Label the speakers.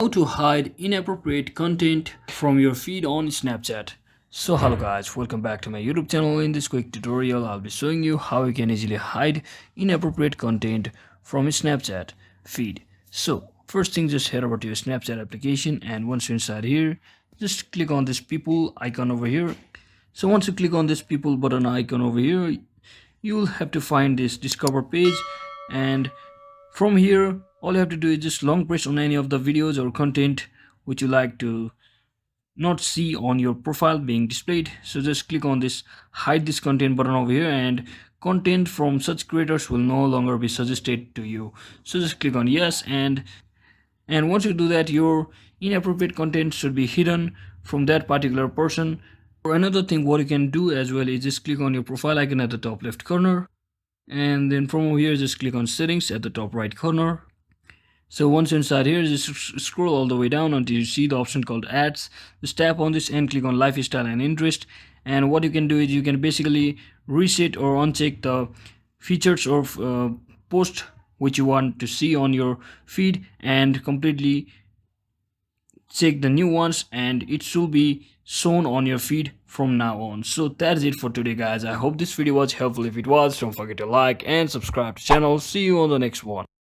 Speaker 1: How to hide inappropriate content from your feed on Snapchat. So hello guys, welcome back to my YouTube channel. In this quick tutorial I'll be showing you how you can easily hide inappropriate content from your Snapchat feed. So first thing, just head over to your Snapchat application, and once you're inside here, just click on this people icon over here. So once you click on this people button icon over here, you will have to find this discover page, and from here all you have to do is just long press on any of the videos or content which you like to not see on your profile being displayed. So just click on this hide this content button over here, and content from such creators will no longer be suggested to you. So just click on yes, and once you do that, your inappropriate content should be hidden from that particular person. Or another thing what you can do as well is just click on your profile icon at the top left corner, and then from over here just click on settings at the top right corner. So once you're inside here, just scroll all the way down until you see the option called ads. Just tap on this and click on lifestyle and interest, and what you can do is you can basically reset or uncheck the features of post which you want to see on your feed, and completely check the new ones, and it should be shown on your feed from now on. So that's it for today guys. I hope this video was helpful. If it was, don't forget to like and subscribe to the channel. See you on the next one.